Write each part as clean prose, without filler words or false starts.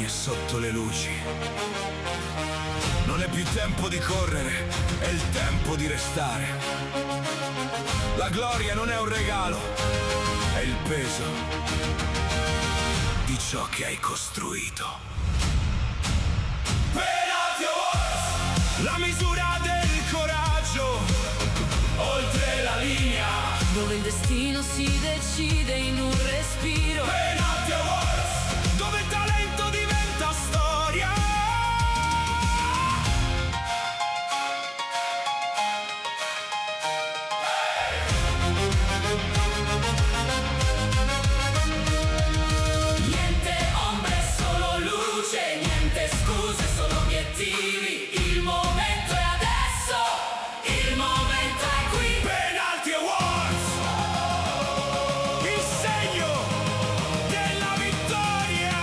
sotto le luci. Non è più tempo di correre, è il tempo di restare. La gloria non è un regalo, è il peso di ciò che hai costruito. Penalty Awards, la misura del coraggio, oltre la linea, dove il destino si decide in un respiro. Penalty Awards, dove il talento diventa storia. Niente ombre, solo luce, niente scuse, solo obiettivi. Il momento è adesso, il momento è qui. Penalty Awards, il segno della vittoria.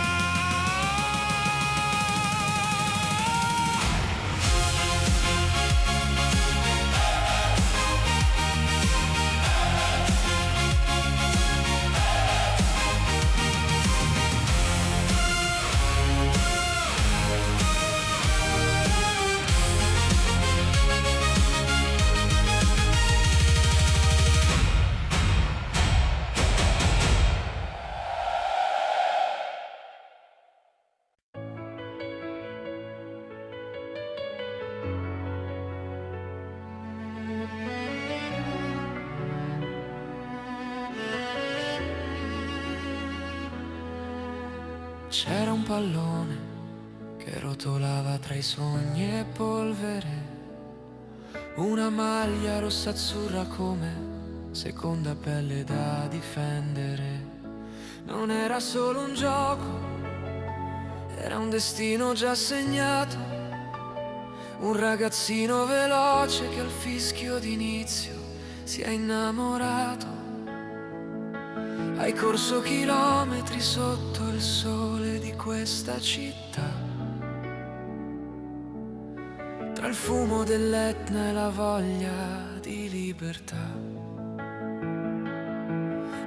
C'era un pallone che rotolava tra i sogni e polvere, una maglia rossa azzurra come seconda pelle da difendere. Non era solo un gioco, era un destino già segnato, un ragazzino veloce che al fischio d'inizio si è innamorato. Hai corso chilometri sotto il sole di questa città, tra il fumo dell'Etna e la voglia di libertà.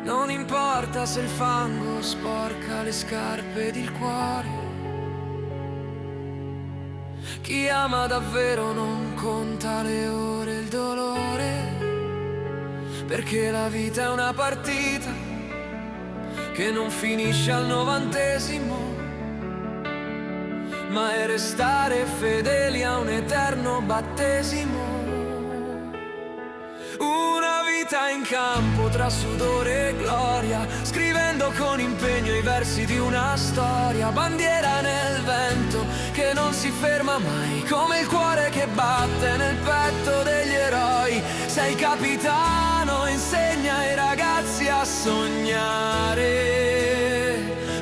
Non importa se il fango sporca le scarpe ed il cuore, chi ama davvero non conta le ore e il dolore, perché la vita è una partita che non finisce al 90°, ma è restare fedeli a un eterno battesimo. Una vita in campo tra sudore e gloria, scrivendo con impegno i versi di una storia. Bandiera nel vento che non si ferma mai, come il cuore che batte nel petto degli eroi. Sei capitano, insegna ai ragazzi a sognare,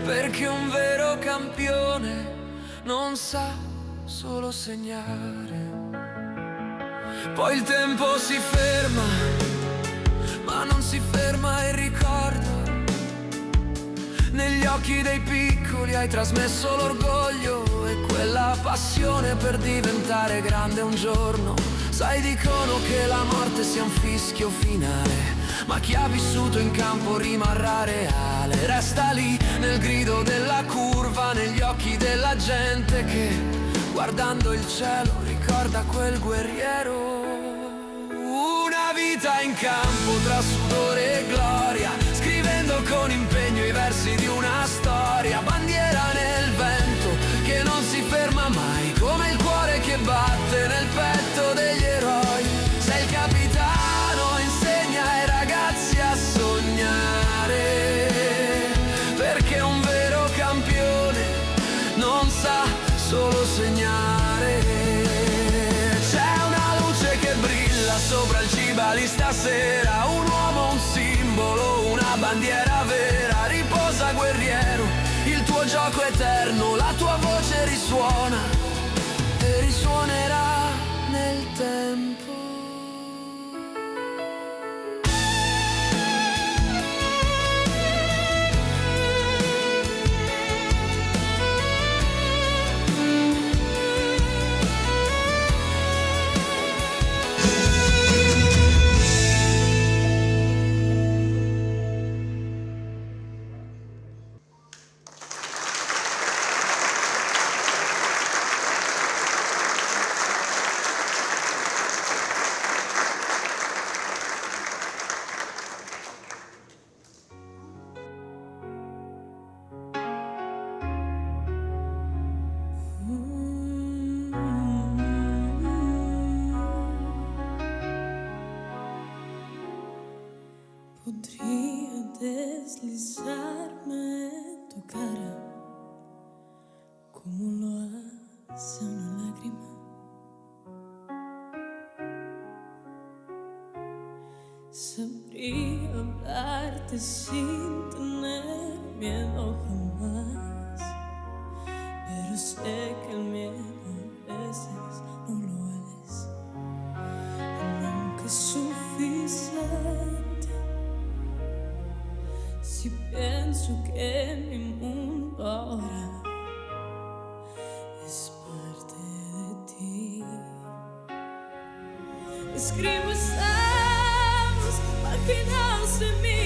perché un vero campione non sa solo segnare. Poi il tempo si ferma, ma non si ferma il ricordo. Negli occhi dei piccoli hai trasmesso l'orgoglio e quella passione per diventare grande un giorno. Sai, dicono che la morte sia un fischio finale, ma chi ha vissuto in campo rimarrà reale. Resta lì nel grido della curva, negli occhi della gente che, guardando il cielo, ricorda quel guerriero. Una vita in campo tra sudore e gloria, scrivendo con impegno i versi di una storia. Bandiera nel vento che non si ferma mai, come il cuore che batte nel petto degli eroi. Sei il capitano, insegna ai ragazzi a sognare, perché un vero campione non sa solo segnare. Sopra il Cibali stasera, un uomo, un simbolo, una bandiera vera. Riposa guerriero, il tuo gioco eterno, la tua voce risuona e risuonerà nel tempo. Podría deslizarme en tu cara como lo hace una lágrima. Sabría hablarte sin tener miedo jamás, pero sé que el miedo a veces no lo es, y nunca es suficiente. Si pienso que mi mundo ahora es parte de ti, escribo páginas en mi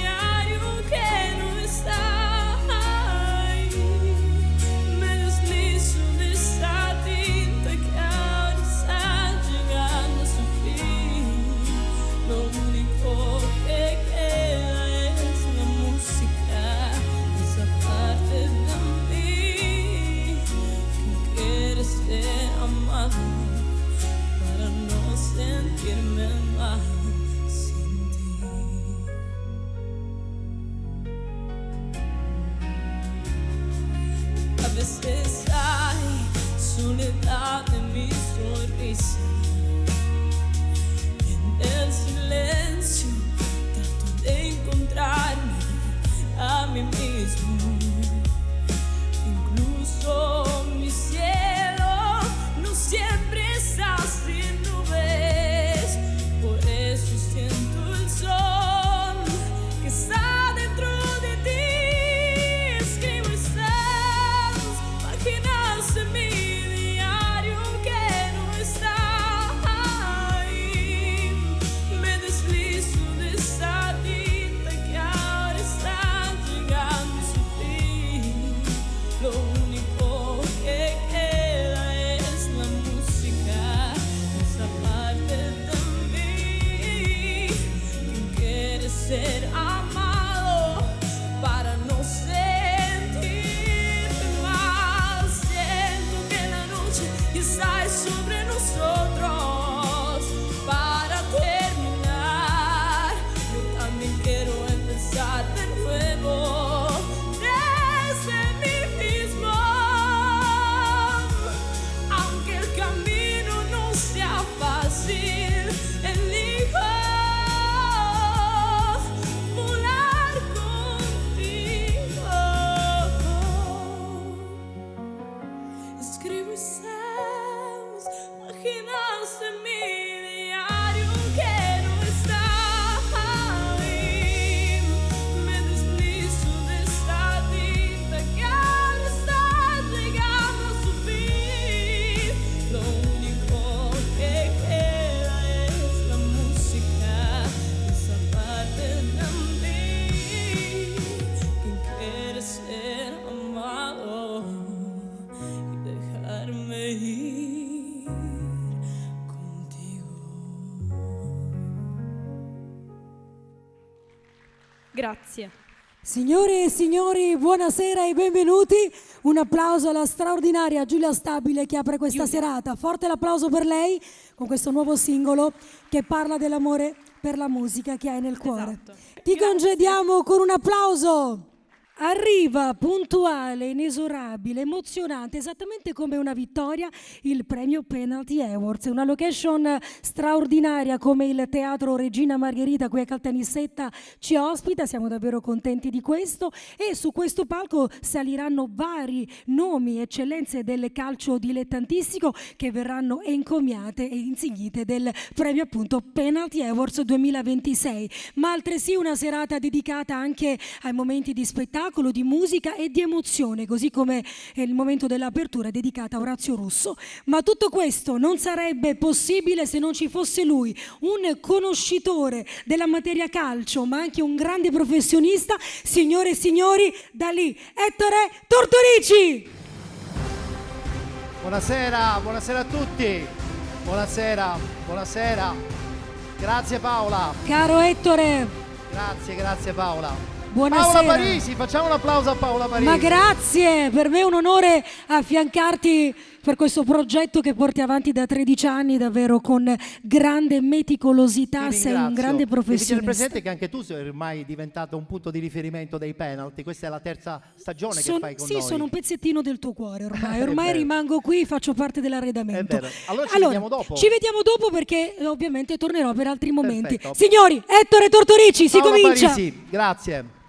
diario que no está ahí. Me deslizo de esa tinta que ahora está llegando a su fin. Lo único que queda es la música, esa parte de mí que quiere ser amado para no sentirme mal. A veces hay soledad en mi sonrisa, y en el silencio trato de encontrarme a mí mismo. Incluso mi cielo no siempre está sin nubes, por eso siento el sol que está dentro de ti. En mi diario que no está ahí, me deslizo de esa tinta que ahora está llegando a su fin. Lo único que queda es la música, esa parte de mí que quiere ser amado para no está sobre nosotros para terminar. Yo también quiero empezar de nuevo desde mí mismo, aunque el camino no sea fácil. Elijo volar contigo. Escribo páginas en mi diario que no está ahí. Me deslizo de esa tinta que ahora está llegando a su fin. Lo único que queda es la música, esa parte de mí que quiere ser amado y dejarme ir. Grazie. Signore e signori, buonasera e benvenuti. Un applauso alla straordinaria Giulia Stabile che apre questa serata. Forte l'applauso per lei con questo nuovo singolo che parla dell'amore per la musica che hai nel cuore. Esatto. Ti congediamo con un applauso. Arriva puntuale, inesorabile, emozionante, esattamente come una vittoria, il premio Penalty Awards. Una location straordinaria come il Teatro Regina Margherita qui a Caltanissetta ci ospita, siamo davvero contenti di questo, e su questo palco saliranno vari nomi, eccellenze del calcio dilettantistico che verranno encomiate e insignite del premio appunto Penalty Awards 2026, ma altresì una serata dedicata anche ai momenti di spettacolo, di musica e di emozione, così come il momento dell'apertura dedicata a Orazio Russo. Ma tutto questo non sarebbe possibile se non ci fosse lui, un conoscitore della materia calcio, ma anche un grande professionista, signore e signori, da lì, Ettore Tortorici! Buonasera, buonasera a tutti, buonasera, buonasera, grazie Paola. Caro Ettore! Grazie Paola. Buonasera. Paola Parisi, facciamo un applauso a Paola Parisi. Ma grazie, per me è un onore affiancarti per questo progetto che porti avanti da 13 anni, davvero con grande meticolosità. Sei un grande Devi tenere professionista. presente che anche tu sei ormai diventato un punto di riferimento dei penalty. Questa è la terza stagione che fai con sì, noi. sono un pezzettino del tuo cuore ormai. Ormai vero. rimango qui, faccio parte dell'arredamento. È vero. Allora ci vediamo dopo. Ci vediamo dopo perché ovviamente tornerò per altri momenti. Perfetto. Signori, Ettore Tortorici, si Paola comincia. Parisi, grazie.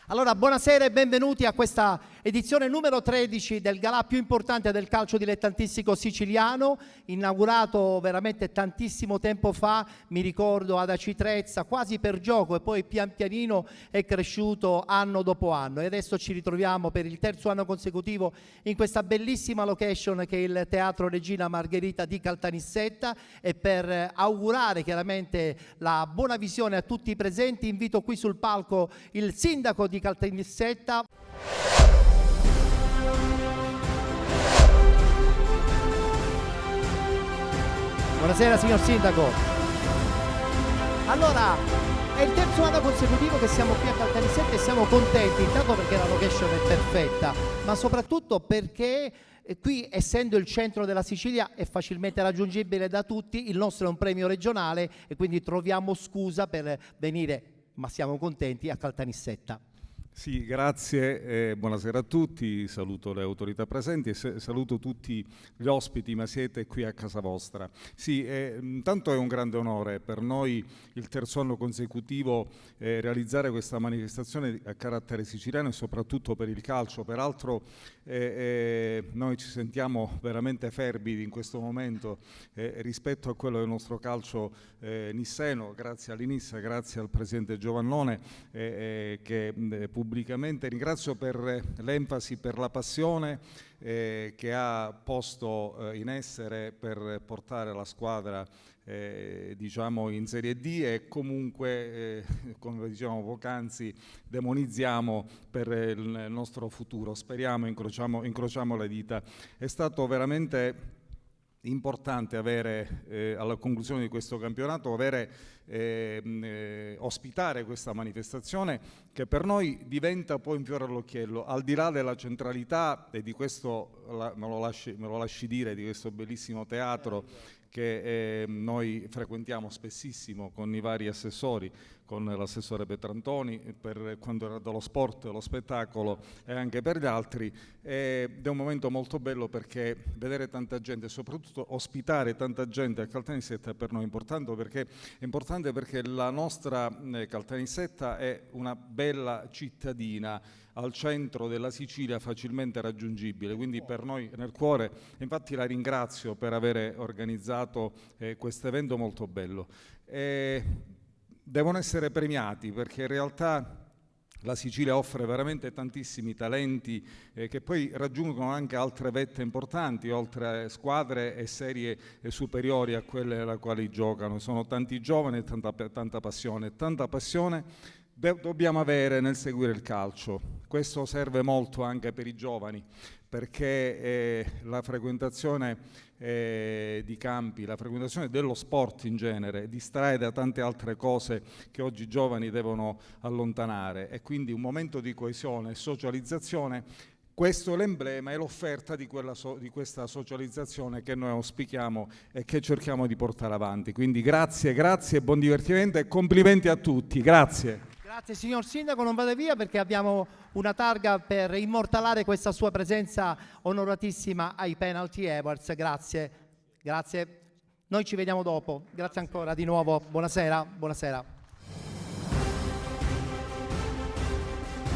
Allora, buonasera e benvenuti a questa edizione numero 13 del galà più importante del calcio dilettantistico siciliano, inaugurato veramente tantissimo tempo fa, mi ricordo ad Aci Trezza, quasi per gioco, e poi pian pianino è cresciuto anno dopo anno, e adesso ci ritroviamo per il terzo anno consecutivo in questa bellissima location che è il Teatro Regina Margherita di Caltanissetta, e per augurare chiaramente la buona visione a tutti i presenti invito qui sul palco il sindaco di Caltanissetta. Buonasera signor Sindaco. Allora, è il terzo anno consecutivo che siamo qui a Caltanissetta e siamo contenti, intanto perché la location è perfetta, ma soprattutto perché qui, essendo il centro della Sicilia, è facilmente raggiungibile da tutti. Il nostro è un premio regionale e quindi troviamo scusa per venire, ma siamo contenti, a Caltanissetta. Sì, grazie, buonasera a tutti, saluto le autorità presenti e saluto tutti gli ospiti, ma siete qui a casa vostra. Sì, intanto è un grande onore per noi il terzo anno consecutivo realizzare questa manifestazione a carattere siciliano e soprattutto per il calcio. Peraltro noi ci sentiamo veramente fervidi in questo momento rispetto a quello del nostro calcio nisseno, grazie all'Inissa, grazie al Presidente Giovannone che pubblicamente ringrazio per l'enfasi, per la passione che ha posto in essere per portare la squadra diciamo in Serie D, e comunque come dicevamo poc'anzi demonizziamo per il nostro futuro. Speriamo, incrociamo le dita. È stato veramente importante avere alla conclusione di questo campionato ospitare questa manifestazione che per noi diventa poi un fiore all'occhiello, al di là della centralità e di questo me lo lasci dire, di questo bellissimo teatro che noi frequentiamo spessissimo con i vari assessori, con l'assessore Petrantoni per quando era dallo sport, lo spettacolo e anche per gli altri, ed è un momento molto bello perché vedere tanta gente e soprattutto ospitare tanta gente a Caltanissetta è per noi importante perché la nostra Caltanissetta è una bella cittadina al centro della Sicilia, facilmente raggiungibile, quindi per noi nel cuore. Infatti la ringrazio per aver organizzato questo evento molto bello. Devono essere premiati perché in realtà la Sicilia offre veramente tantissimi talenti che poi raggiungono anche altre vette importanti, oltre squadre e serie superiori a quelle alla quali giocano. Sono tanti giovani e tanta passione. Tanta passione dobbiamo avere nel seguire il calcio. Questo serve molto anche per i giovani, perché la frequentazione di campi, la frequentazione dello sport in genere distrae da tante altre cose che oggi i giovani devono allontanare, e quindi un momento di coesione e socializzazione. Questo è l'emblema e l'offerta di questa socializzazione che noi auspichiamo e che cerchiamo di portare avanti. Quindi grazie, buon divertimento e complimenti a tutti. Grazie. Grazie signor Sindaco, non vada via perché abbiamo una targa per immortalare questa sua presenza onoratissima ai Penalty Awards. Grazie. Noi ci vediamo dopo. Grazie ancora di nuovo. Buonasera.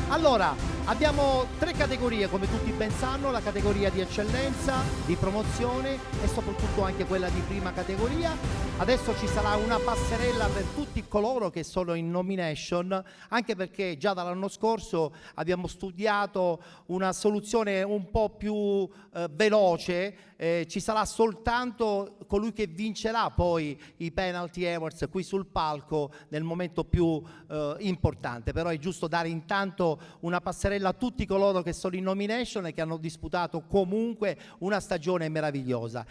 Allora, abbiamo 3 categorie, come tutti ben sanno: la categoria di eccellenza, di promozione e soprattutto anche quella di prima categoria. Adesso ci sarà una passerella per tutti coloro che sono in nomination, anche perché già dall'anno scorso abbiamo studiato una soluzione un po' più veloce. Ci sarà soltanto colui che vincerà poi i Penalty Awards qui sul palco nel momento più importante, però è giusto dare intanto una passerella a tutti coloro che sono in nomination e che hanno disputato comunque una stagione meravigliosa.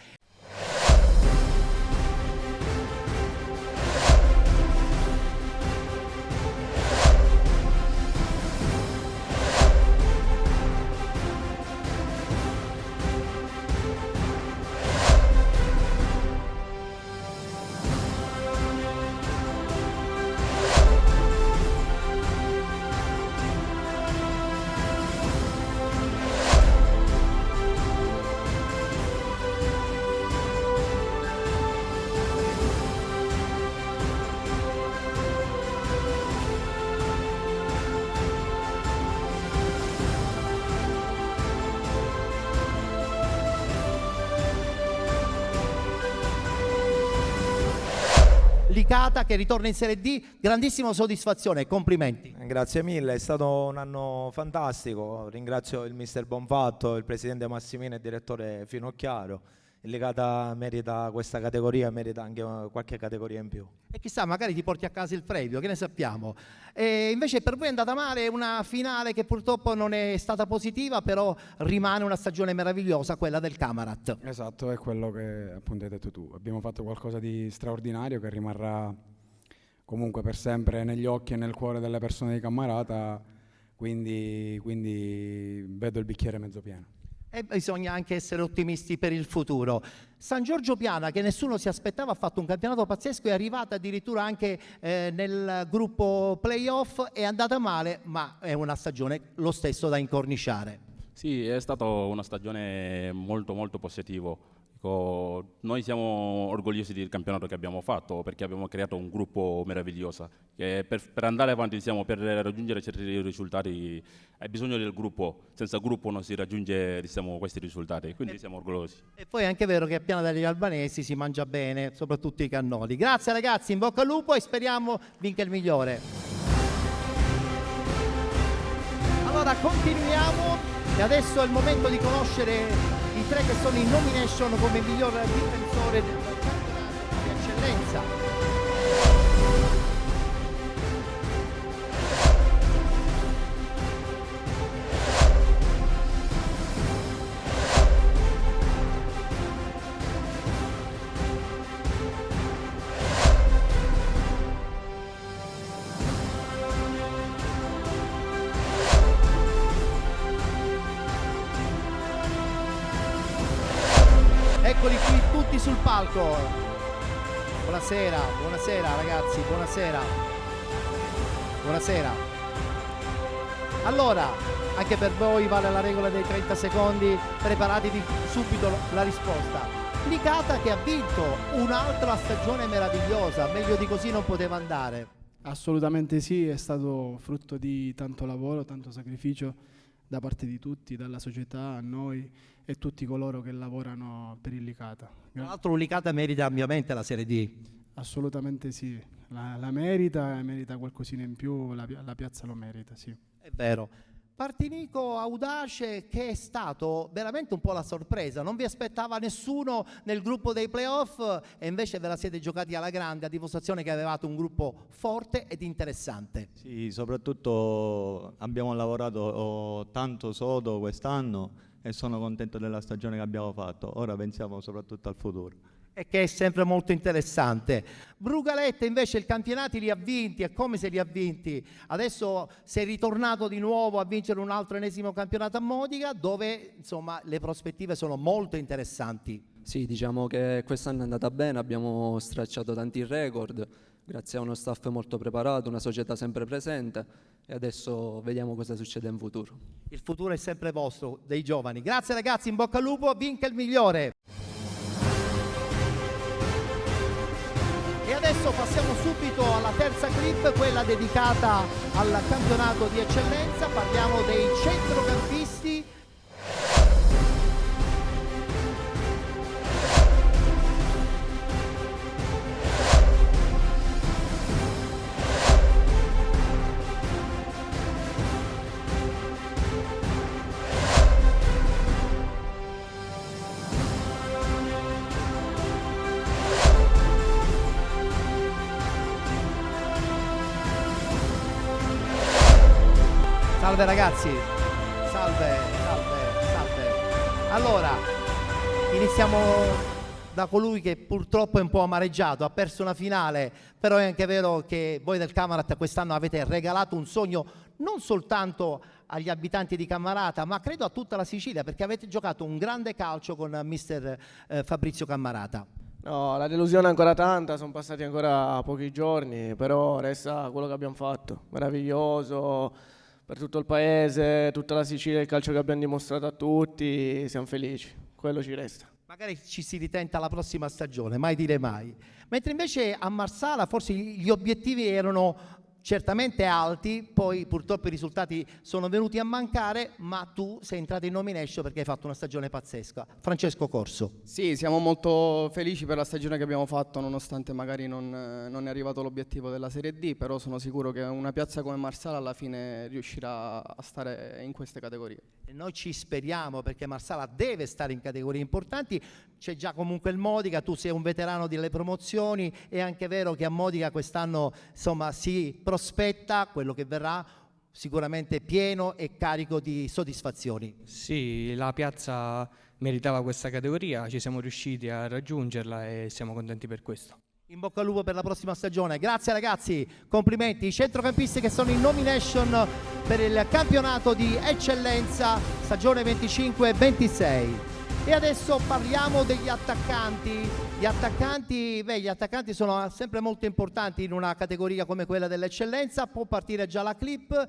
Licata che ritorna in Serie D, grandissima soddisfazione, complimenti. Grazie mille, è stato un anno fantastico, ringrazio il mister Bonfatto, il presidente Massimino e il direttore Finocchiaro. Il Licata merita questa categoria, merita anche qualche categoria in più. E chissà, magari ti porti a casa il premio, che ne sappiamo. E invece per voi è andata male una finale che purtroppo non è stata positiva, però rimane una stagione meravigliosa, quella del Camarat. Esatto, è quello che appunto hai detto tu. Abbiamo fatto qualcosa di straordinario che rimarrà comunque per sempre negli occhi e nel cuore delle persone di Cammarata, quindi vedo il bicchiere mezzo pieno. E bisogna anche essere ottimisti per il futuro. San Giorgio Piana, che nessuno si aspettava, ha fatto un campionato pazzesco, è arrivata addirittura anche nel gruppo playoff, è andata male, ma è una stagione lo stesso da incorniciare. Sì, è stata una stagione molto molto positiva. Noi siamo orgogliosi del campionato che abbiamo fatto perché abbiamo creato un gruppo meraviglioso che per andare avanti, diciamo, per raggiungere certi risultati hai bisogno del gruppo, senza gruppo non si raggiunge, diciamo, questi risultati, quindi siamo orgogliosi. E poi è anche vero che a Piana degli Albanesi si mangia bene, soprattutto i cannoli. Grazie ragazzi, in bocca al lupo e speriamo vinca il migliore. Allora continuiamo e adesso è il momento di conoscere i tre che sono in nomination come miglior difensore del campionato di eccellenza. Eccoli qui tutti sul palco. Buonasera, buonasera ragazzi, buonasera. Buonasera. Allora, anche per voi vale la regola dei 30 secondi, preparatevi subito la risposta. Licata che ha vinto un'altra stagione meravigliosa, meglio di così non poteva andare. Assolutamente sì, è stato frutto di tanto lavoro, tanto sacrificio da parte di tutti, dalla società a noi e tutti coloro che lavorano per il Licata. Tra l'altro un Licata merita ampiamente la Serie D. Assolutamente sì, la merita e merita qualcosina in più, la piazza lo merita, sì. È vero. Partinico audace che è stato veramente un po' la sorpresa, non vi aspettava nessuno nel gruppo dei playoff e invece ve la siete giocati alla grande, a dimostrazione che avevate un gruppo forte ed interessante. Sì, soprattutto abbiamo lavorato tanto sodo quest'anno e sono contento della stagione che abbiamo fatto, ora pensiamo soprattutto al futuro. E che è sempre molto interessante. Brugaletta invece i campionati li ha vinti, e come se li ha vinti? Adesso sei ritornato di nuovo a vincere un altro ennesimo campionato a Modica, dove insomma le prospettive sono molto interessanti. Sì, diciamo che quest'anno è andata bene, abbiamo stracciato tanti record, grazie a uno staff molto preparato, una società sempre presente e adesso vediamo cosa succede in futuro. Il futuro è sempre vostro, dei giovani. Grazie ragazzi, in bocca al lupo, vinca il migliore! E adesso passiamo subito alla terza clip, quella dedicata al campionato di eccellenza. Parliamo dei centrocampisti. Salve ragazzi, salve. Allora, iniziamo da colui che purtroppo è un po' amareggiato, ha perso una finale, però è anche vero che voi del Camarat quest'anno avete regalato un sogno non soltanto agli abitanti di Cammarata, ma credo a tutta la Sicilia, perché avete giocato un grande calcio con mister Fabrizio Cammarata. No, la delusione è ancora tanta, sono passati ancora pochi giorni, però resta quello che abbiamo fatto, meraviglioso. Per tutto il paese, tutta la Sicilia, il calcio che abbiamo dimostrato a tutti, siamo felici, quello ci resta. Magari ci si ritenta la prossima stagione, mai dire mai. Mentre invece a Marsala forse gli obiettivi erano certamente alti, poi purtroppo i risultati sono venuti a mancare, ma tu sei entrato in nomination perché hai fatto una stagione pazzesca. Francesco Corso. Sì, siamo molto felici per la stagione che abbiamo fatto, nonostante magari non è arrivato l'obiettivo della Serie D, però sono sicuro che una piazza come Marsala alla fine riuscirà a stare in queste categorie. E noi ci speriamo, perché Marsala deve stare in categorie importanti. C'è già comunque il Modica, tu sei un veterano delle promozioni, è anche vero che a Modica quest'anno insomma si prospetta quello che verrà sicuramente pieno e carico di soddisfazioni. Sì, la piazza meritava questa categoria, ci siamo riusciti a raggiungerla e siamo contenti per questo. In bocca al lupo per la prossima stagione. Grazie ragazzi, complimenti. I centrocampisti che sono in nomination per il campionato di eccellenza stagione 25-26. E adesso parliamo degli attaccanti. Gli attaccanti sono sempre molto importanti in una categoria come quella dell'eccellenza. Può partire già la clip.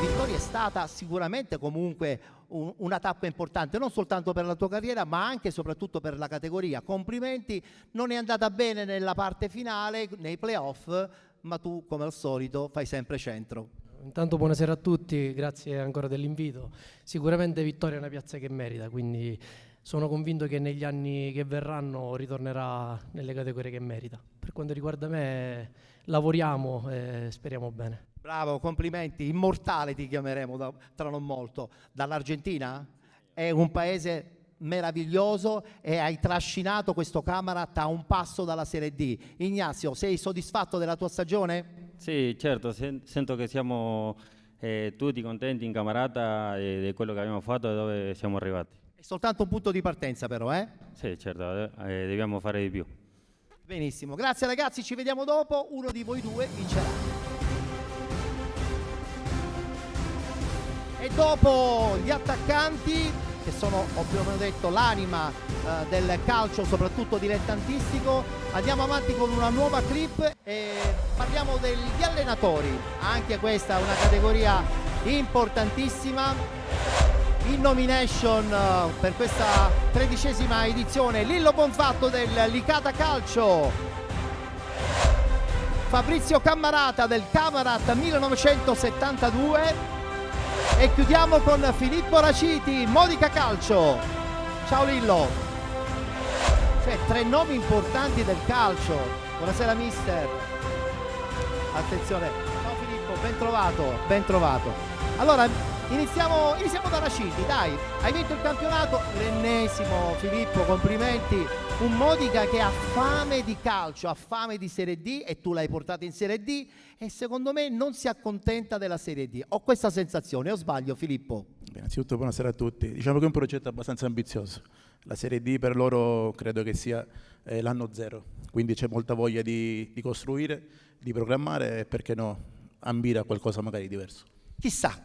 Vittoria è stata sicuramente comunque una tappa importante, non soltanto per la tua carriera, ma anche e soprattutto per la categoria. Complimenti, non è andata bene nella parte finale, nei playoff, ma tu come al solito fai sempre centro. Intanto buonasera a tutti, grazie ancora dell'invito. Sicuramente Vittoria è una piazza che merita, quindi sono convinto che negli anni che verranno ritornerà nelle categorie che merita. Per quanto riguarda me, lavoriamo e speriamo bene. Bravo, complimenti, immortale ti chiameremo tra non molto. Dall'Argentina? È un paese meraviglioso e hai trascinato questo Camerata a un passo dalla Serie D. Ignazio, sei soddisfatto della tua stagione? Sì, certo, sento che siamo tutti contenti in Camerata di quello che abbiamo fatto e dove siamo arrivati. È soltanto un punto di partenza però, eh? Sì, certo, dobbiamo fare di più. Benissimo, grazie ragazzi, ci vediamo dopo. Uno di voi due vincerà. E dopo gli attaccanti, che sono, abbiamo detto, l'anima del calcio, soprattutto dilettantistico, andiamo avanti con una nuova clip e parliamo degli allenatori. Anche questa è una categoria importantissima. In nomination per questa 13ª edizione Lillo Bonfatto del Licata Calcio, Fabrizio Cammarata del Camerata 1972 e chiudiamo con Filippo Raciti, Modica Calcio. Ciao Lillo. Cioè, 3 nomi importanti del calcio. Buonasera mister. Attenzione. Ciao Filippo, ben trovato, ben trovato. Allora, iniziamo da Raciti, dai. Hai vinto il campionato, l'ennesimo, Filippo, complimenti. Un Modica che ha fame di calcio, ha fame di Serie D e tu l'hai portato in Serie D e secondo me non si accontenta della Serie D. Ho questa sensazione, o sbaglio Filippo? Innanzitutto buonasera a tutti. Diciamo che è un progetto abbastanza ambizioso. La Serie D per loro credo che sia l'anno zero, quindi c'è molta voglia di costruire, di programmare e perché no, ambire a qualcosa magari diverso. Chissà.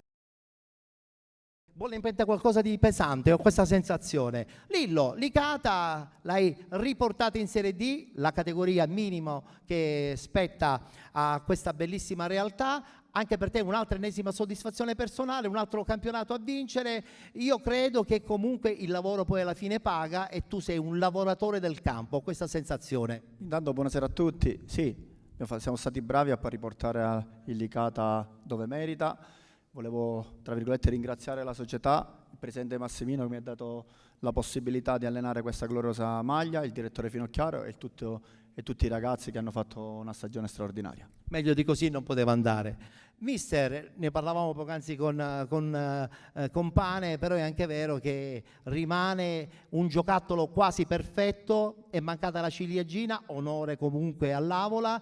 Bolle in mente qualcosa di pesante, ho questa sensazione. Lillo, Licata l'hai riportata in Serie D, la categoria minimo che spetta a questa bellissima realtà. Anche per te un'altra ennesima soddisfazione personale, un altro campionato a vincere. Io credo che comunque il lavoro poi alla fine paga e tu sei un lavoratore del campo, ho questa sensazione. Intanto buonasera a tutti. Sì, siamo stati bravi a riportare il Licata dove merita. Volevo, tra virgolette, ringraziare la società, il presidente Massimino che mi ha dato la possibilità di allenare questa gloriosa maglia, il direttore Finocchiaro e tutti i ragazzi che hanno fatto una stagione straordinaria. Meglio di così non poteva andare. Mister, ne parlavamo poc'anzi con Pane, però è anche vero che rimane un giocattolo quasi perfetto, è mancata la ciliegina, onore comunque all'Avola.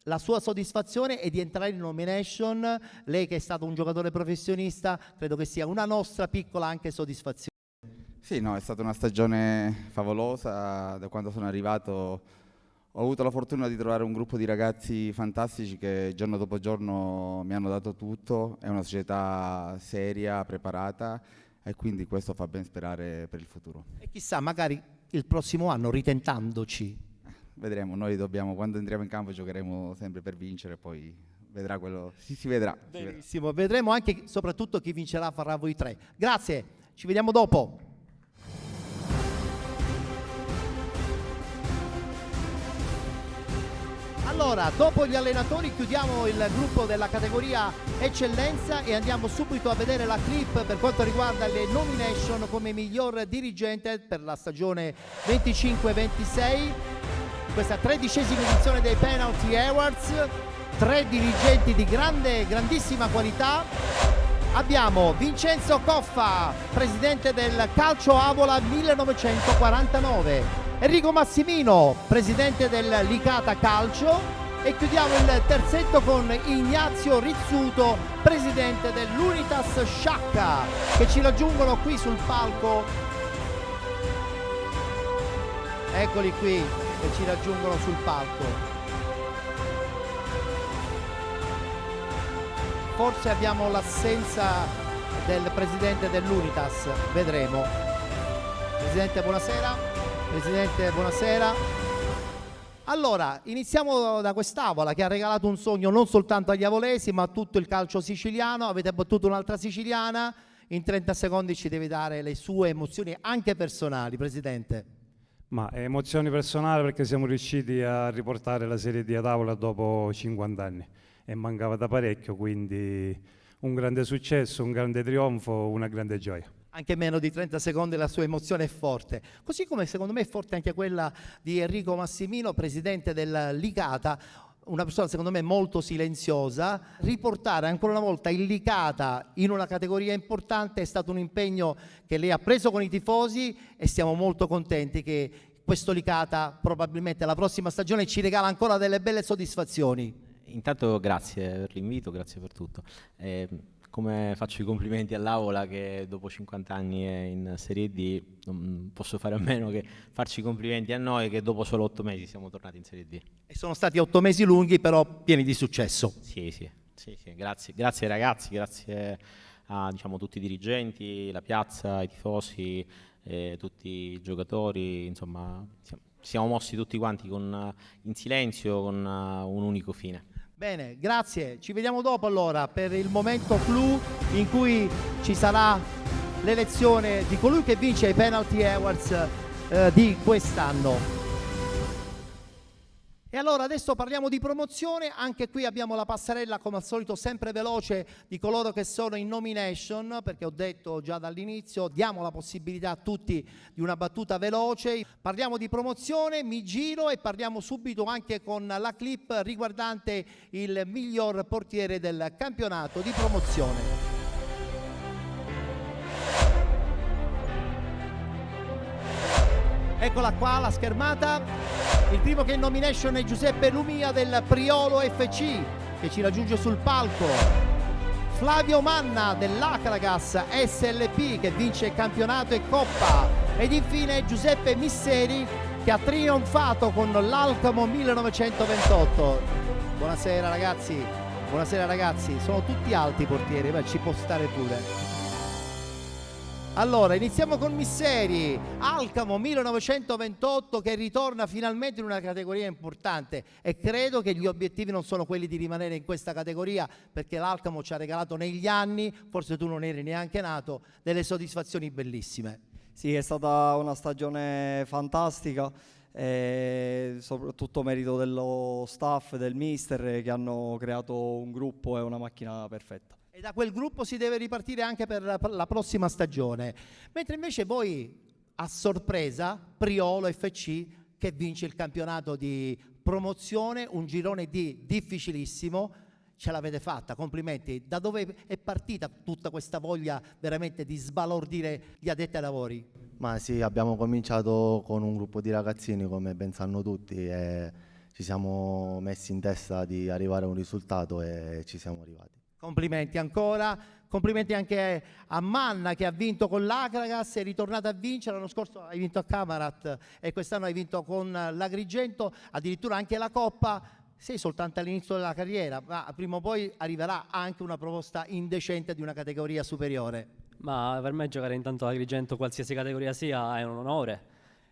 La sua soddisfazione è di entrare in nomination, lei che è stato un giocatore professionista, credo che sia una nostra piccola anche soddisfazione. Sì, no, è stata una stagione favolosa, da quando sono arrivato Ho avuto la fortuna di trovare un gruppo di ragazzi fantastici che giorno dopo giorno mi hanno dato tutto, è una società seria, preparata e quindi questo fa ben sperare per il futuro. E chissà, magari il prossimo anno ritentandoci. Vedremo, noi dobbiamo, quando entriamo in campo giocheremo sempre per vincere, poi vedrà quello, si vedrà. Benissimo, vedremo anche soprattutto chi vincerà farà voi tre. Grazie, ci vediamo dopo. Allora, dopo gli allenatori chiudiamo il gruppo della categoria eccellenza e andiamo subito a vedere la clip per quanto riguarda le nomination come miglior dirigente per la stagione 25-26. Questa 13ª edizione dei Penalty Awards, 3 dirigenti di grandissima qualità. Abbiamo Vincenzo Coffa, presidente del Calcio Avola 1949, Enrico Massimino, presidente del Licata Calcio, e chiudiamo il terzetto con Ignazio Rizzuto, presidente dell'Unitas Sciacca, che ci raggiungono qui sul palco. Eccoli qui che ci raggiungono sul palco. Forse abbiamo l'assenza del presidente dell'Unitas, vedremo. Presidente, buonasera. Presidente, buonasera. Allora, iniziamo da quest'Avola che ha regalato un sogno non soltanto agli avolesi ma a tutto il calcio siciliano. Avete battuto un'altra siciliana. In 30 secondi ci devi dare le sue emozioni anche personali, Presidente. Ma emozioni personali perché siamo riusciti a riportare la Serie D ad Avola dopo 50 anni e mancava da parecchio, quindi un grande successo, un grande trionfo, una grande gioia. Anche meno di 30 secondi la sua emozione è forte, così come secondo me è forte anche quella di Enrico Massimino, presidente del Licata, una persona secondo me molto silenziosa. Riportare ancora una volta il Licata in una categoria importante è stato un impegno che lei ha preso con i tifosi e siamo molto contenti che questo Licata probabilmente la prossima stagione ci regala ancora delle belle soddisfazioni. Intanto grazie per l'invito, grazie per tutto. Come faccio i complimenti all'Avola che dopo 50 anni è in Serie D, non posso fare a meno che farci i complimenti a noi che dopo solo 8 mesi siamo tornati in Serie D. E sono stati 8 mesi lunghi però pieni di successo. Sì, grazie ai ragazzi, grazie a tutti i dirigenti, la piazza, i tifosi, tutti i giocatori, insomma siamo mossi tutti quanti in silenzio con un unico fine. Bene, grazie. Ci vediamo dopo allora per il momento clou in cui ci sarà l'elezione di colui che vince i Penalty Awards di quest'anno. E allora adesso parliamo di promozione. Anche qui abbiamo la passerella come al solito sempre veloce di coloro che sono in nomination, perché ho detto già dall'inizio diamo la possibilità a tutti di una battuta veloce. Parliamo di promozione, mi giro e parliamo subito anche con la clip riguardante il miglior portiere del campionato di promozione. Eccola qua la schermata. Il primo che è in nomination è Giuseppe Lumia del Priolo FC che ci raggiunge sul palco. Flavio Manna dell'Acragas SLP che vince il campionato e Coppa. Ed infine Giuseppe Misseri che ha trionfato con l'Alcamo 1928. Buonasera ragazzi, sono tutti alti i portieri, ma ci può stare pure. Allora, iniziamo con Misseri, Alcamo 1928 che ritorna finalmente in una categoria importante e credo che gli obiettivi non sono quelli di rimanere in questa categoria perché l'Alcamo ci ha regalato negli anni, forse tu non eri neanche nato, delle soddisfazioni bellissime. Sì, è stata una stagione fantastica, soprattutto merito dello staff, del mister che hanno creato un gruppo e una macchina perfetta. E da quel gruppo si deve ripartire anche per la prossima stagione. Mentre invece voi, a sorpresa, Priolo FC che vince il campionato di promozione, un girone D difficilissimo, ce l'avete fatta, complimenti. Da dove è partita tutta questa voglia veramente di sbalordire gli addetti ai lavori? Ma sì, abbiamo cominciato con un gruppo di ragazzini, come ben sanno tutti, e ci siamo messi in testa di arrivare a un risultato e ci siamo arrivati. Complimenti ancora, complimenti anche a Manna che ha vinto con l'Akragas, è ritornato a vincere, l'anno scorso hai vinto a Camarat e quest'anno hai vinto con l'Agrigento, addirittura anche la Coppa. Sei soltanto all'inizio della carriera, ma prima o poi arriverà anche una proposta indecente di una categoria superiore. Ma per me giocare intanto all'Agrigento, qualsiasi categoria sia, è un onore.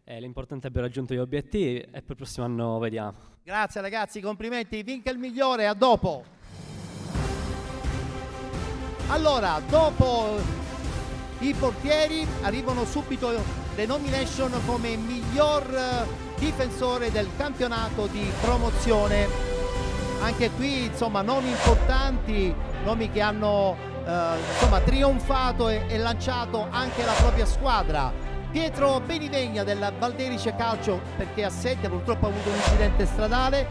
L'importante è aver raggiunto gli obiettivi e per il prossimo anno vediamo. Grazie ragazzi, complimenti, vinca il migliore, a dopo. Allora, dopo i portieri arrivano subito le nomination come miglior difensore del campionato di promozione. Anche qui insomma nomi importanti, nomi che hanno trionfato e lanciato anche la propria squadra. Pietro Benivegna del Valderice Calcio, perché a 7 purtroppo ha avuto un incidente stradale,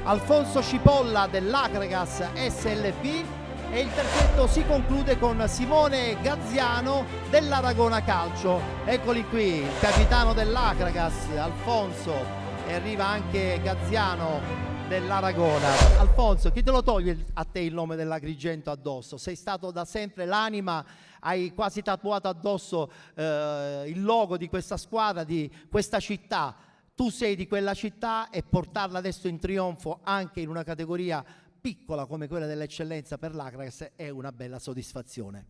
Alfonso Cipolla dell'Akragas SLP e il terzetto si conclude con Simone Gazziano dell'Aragona Calcio. Eccoli qui, il capitano dell'Akragas Alfonso, e arriva anche Gazziano dell'Aragona. Alfonso, chi te lo toglie a te il nome dell'Agrigento addosso? Sei stato da sempre l'anima, hai quasi tatuato addosso il logo di questa squadra, di questa città. Tu sei di quella città e portarla adesso in trionfo anche in una categoria piccola come quella dell'eccellenza per l'Akragas è una bella soddisfazione.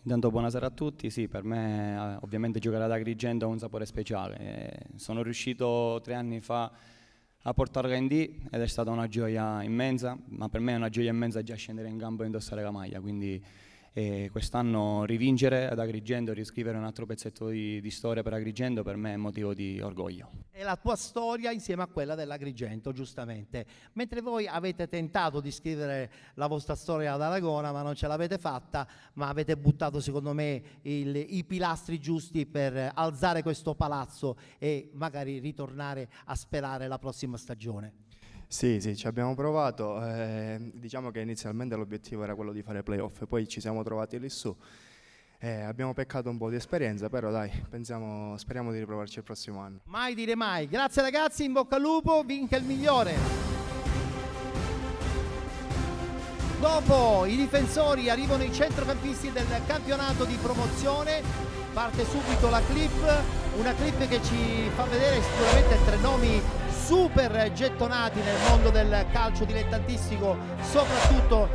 Intanto buonasera a tutti, sì, per me ovviamente giocare ad Agrigento ha un sapore speciale. Sono riuscito 3 anni fa a portarla in D ed è stata una gioia immensa, ma per me è una gioia immensa già scendere in campo e indossare la maglia, quindi quest'anno rivincere ad Agrigento, riscrivere un altro pezzetto di storia per Agrigento per me è motivo di orgoglio. È la tua storia insieme a quella dell'Agrigento, giustamente. Mentre voi avete tentato di scrivere la vostra storia ad Aragona, ma non ce l'avete fatta, ma avete buttato secondo me i pilastri giusti per alzare questo palazzo e magari ritornare a sperare la prossima stagione. Sì, ci abbiamo provato, diciamo che inizialmente l'obiettivo era quello di fare playoff, poi ci siamo trovati lì su, abbiamo peccato un po' di esperienza, però dai, speriamo di riprovarci il prossimo anno. Mai dire mai. Grazie ragazzi, in bocca al lupo, vinca il migliore. Dopo i difensori arrivano i centrocampisti del campionato di promozione, parte subito la clip, una clip che ci fa vedere sicuramente 3 nomi super gettonati nel mondo del calcio dilettantistico, soprattutto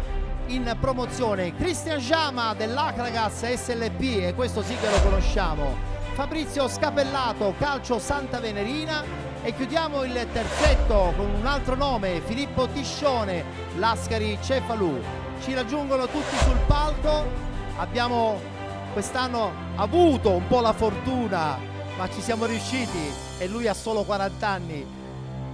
in promozione. Cristian Giama dell'Akragas SLP, e questo sì che lo conosciamo, Fabrizio Scapellato Calcio Santa Venerina, e chiudiamo il terzetto con un altro nome, Filippo Tiscione Lascari Cefalù. Ci raggiungono tutti sul palco, abbiamo quest'anno avuto un po' la fortuna, ma ci siamo riusciti, e lui ha solo 40 anni,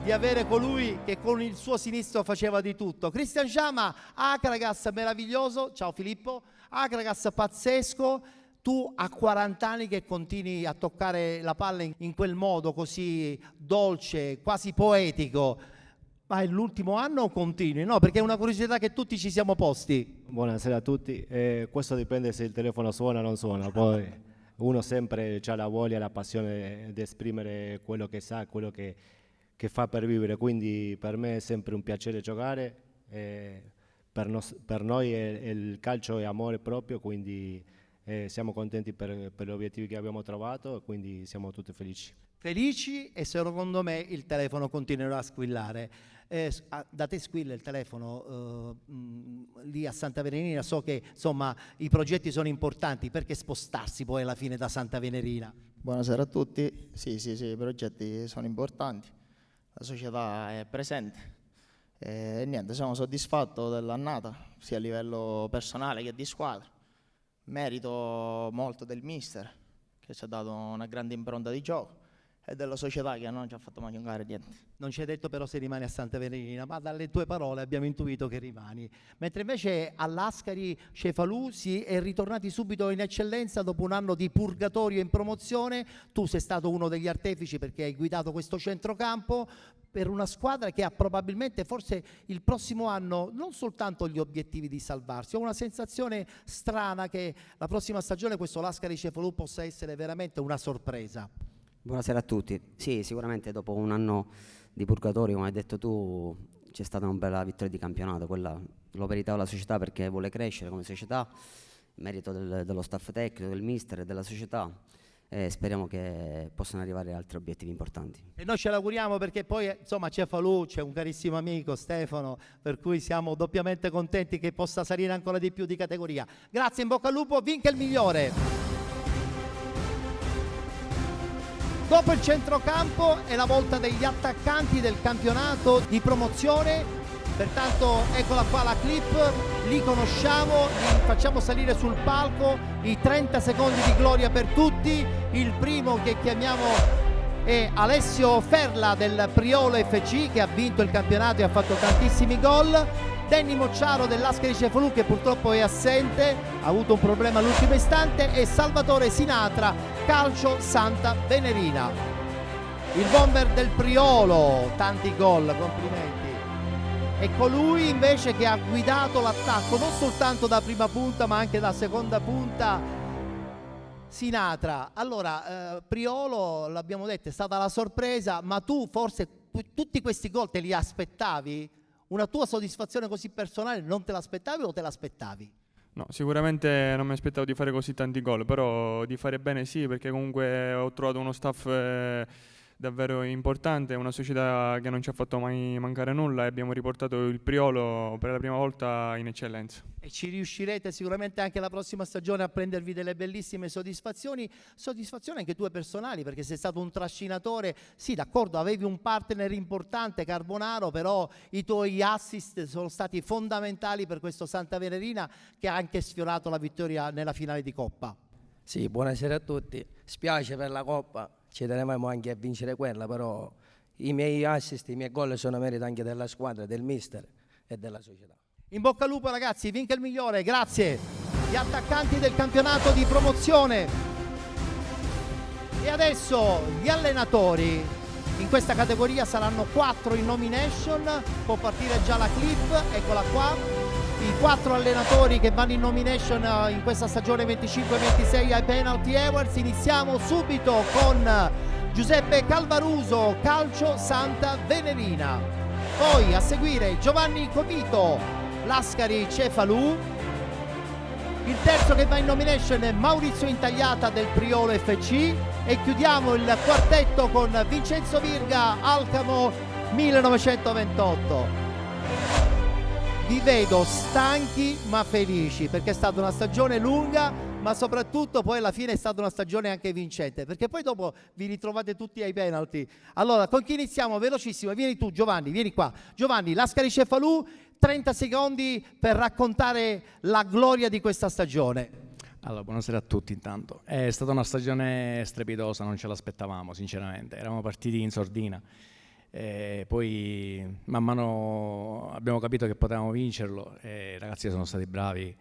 di avere colui che con il suo sinistro faceva di tutto. Cristian Giama, Akragas meraviglioso, ciao Filippo, Akragas pazzesco, tu a 40 anni che continui a toccare la palla in quel modo così dolce, quasi poetico, ma è l'ultimo anno o continui? No, perché è una curiosità che tutti ci siamo posti. Buonasera a tutti, questo dipende se il telefono suona o non suona, poi uno sempre ha la voglia e la passione di esprimere quello che sa, quello che fa per vivere, quindi per me è sempre un piacere giocare, per noi il calcio è amore proprio, quindi siamo contenti per gli obiettivi che abbiamo trovato, quindi siamo tutti felici. Felici, e secondo me il telefono continuerà a squillare. Da te squilla il telefono lì a Santa Venerina, so che insomma i progetti sono importanti, perché spostarsi poi alla fine da Santa Venerina? Buonasera a tutti, sì, i progetti sono importanti. La società è presente e niente, sono soddisfatto dell'annata sia a livello personale che di squadra. Merito molto del mister che ci ha dato una grande impronta di gioco e della società che non ci ha fatto mai giocare niente. Non ci hai detto però se rimani a Santa Venerina, ma dalle tue parole abbiamo intuito che rimani. Mentre invece all'Ascari Cefalù si è ritornati subito in eccellenza dopo un anno di purgatorio in promozione. Tu sei stato uno degli artefici perché hai guidato questo centrocampo per una squadra che ha probabilmente forse il prossimo anno non soltanto gli obiettivi di salvarsi. Ho una sensazione strana che la prossima stagione questo Lascari Cefalù possa essere veramente una sorpresa. Buonasera a tutti. Sì, sicuramente dopo un anno di purgatorio, come hai detto tu, c'è stata una bella vittoria di campionato, quella lo meritava la società perché vuole crescere come società, merito dello staff tecnico, del mister e della società. E speriamo che possano arrivare altri obiettivi importanti. E noi ce l'auguriamo perché poi insomma c'è Falù, c'è un carissimo amico Stefano, per cui siamo doppiamente contenti che possa salire ancora di più di categoria. Grazie, in bocca al lupo, vinca il migliore. Dopo il centrocampo è la volta degli attaccanti del campionato di promozione. Pertanto eccola qua la clip, li conosciamo, li facciamo salire sul palco, i 30 secondi di gloria per tutti. Il primo che chiamiamo è Alessio Ferla del Priolo FC, che ha vinto il campionato e ha fatto tantissimi gol. Danny Mocciaro dell'Ascari Cefalù, che purtroppo è assente, ha avuto un problema all'ultimo istante, e Salvatore Sinatra, Calcio Santa Venerina. Il bomber del Priolo, tanti gol, complimenti. E colui invece che ha guidato l'attacco non soltanto da prima punta ma anche da seconda punta, Sinatra. Allora, Priolo, l'abbiamo detto, è stata la sorpresa, ma tu forse tutti questi gol te li aspettavi? Una tua soddisfazione così personale non te l'aspettavi o te l'aspettavi? No, sicuramente non mi aspettavo di fare così tanti gol, però di fare bene sì, perché comunque ho trovato uno staff davvero importante, una società che non ci ha fatto mai mancare nulla, e abbiamo riportato il Priolo per la prima volta in eccellenza. E ci riuscirete sicuramente anche la prossima stagione a prendervi delle bellissime soddisfazioni anche tue personali, perché sei stato un trascinatore. Sì, d'accordo, avevi un partner importante, Carbonaro, però i tuoi assist sono stati fondamentali per questo Santa Venerina, che ha anche sfiorato la vittoria nella finale di Coppa. Sì, buonasera a tutti. Spiace per la Coppa, ci tenevamo anche a vincere quella, però i miei assist, i miei gol sono merito anche della squadra, del mister e della società. In bocca al lupo ragazzi, vinca il migliore, grazie. Gli attaccanti del campionato di promozione. E adesso gli allenatori. In questa categoria saranno 4 in nomination, può partire già la clip, eccola qua. I 4 allenatori che vanno in nomination in questa stagione 25-26 ai Penalty Awards. Iniziamo subito con Giuseppe Calvaruso, Calcio Santa Venerina. Poi a seguire Giovanni Comito, Lascari Cefalù. Il terzo che va in nomination è Maurizio Intagliata del Priolo FC. E chiudiamo il quartetto con Vincenzo Virga, Alcamo 1928. Vi vedo stanchi ma felici, perché è stata una stagione lunga, ma soprattutto poi alla fine è stata una stagione anche vincente, perché poi dopo vi ritrovate tutti ai penalty. Allora, con chi iniziamo? Velocissimo, vieni tu Giovanni, vieni qua. Giovanni, Lascari Cefalù, 30 secondi per raccontare la gloria di questa stagione. Allora, buonasera a tutti intanto. È stata una stagione strepitosa, non ce l'aspettavamo sinceramente, eravamo partiti in sordina. Poi man mano abbiamo capito che potevamo vincerlo e i ragazzi sono stati bravi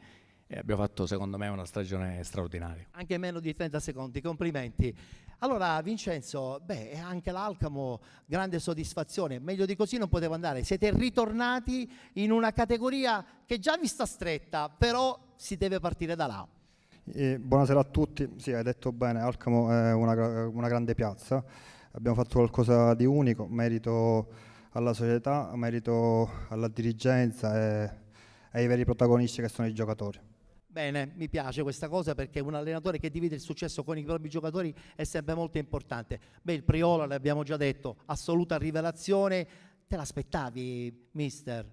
e abbiamo fatto secondo me una stagione straordinaria. Anche meno di 30 secondi, complimenti. Allora Vincenzo, anche l'Alcamo, grande soddisfazione, meglio di così non poteva andare. Siete ritornati in una categoria che già vi sta stretta, però si deve partire da là. Buonasera a tutti, sì, hai detto bene, Alcamo è una grande piazza. Abbiamo fatto qualcosa di unico, merito alla società, merito alla dirigenza e ai veri protagonisti che sono i giocatori. Bene, mi piace questa cosa, perché un allenatore che divide il successo con i propri giocatori è sempre molto importante. Il Priolo, l'abbiamo già detto, assoluta rivelazione. Te l'aspettavi, mister?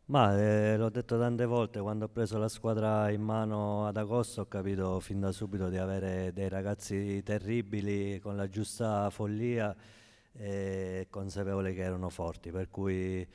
Ma l'ho detto tante volte, quando ho preso la squadra in mano ad agosto ho capito fin da subito di avere dei ragazzi terribili con la giusta follia e consapevole che erano forti, per cui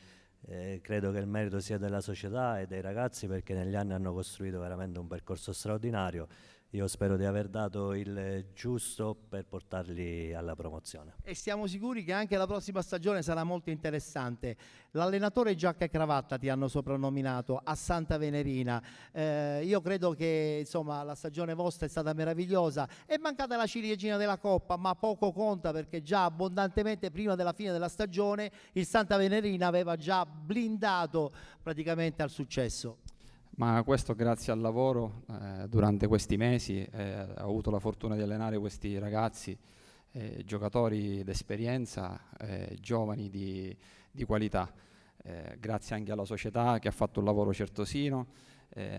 credo che il merito sia della società e dei ragazzi, perché negli anni hanno costruito veramente un percorso straordinario. Io spero di aver dato il giusto per portarli alla promozione. E siamo sicuri che anche la prossima stagione sarà molto interessante. L'allenatore giacca e cravatta ti hanno soprannominato a Santa Venerina. Io credo che insomma la stagione vostra è stata meravigliosa. È mancata la ciliegina della Coppa, ma poco conta, perché già abbondantemente prima della fine della stagione il Santa Venerina aveva già blindato praticamente al successo. Ma questo grazie al lavoro durante questi mesi, ho avuto la fortuna di allenare questi ragazzi, giocatori d'esperienza, giovani di qualità. grazie anche alla società che ha fatto un lavoro certosino,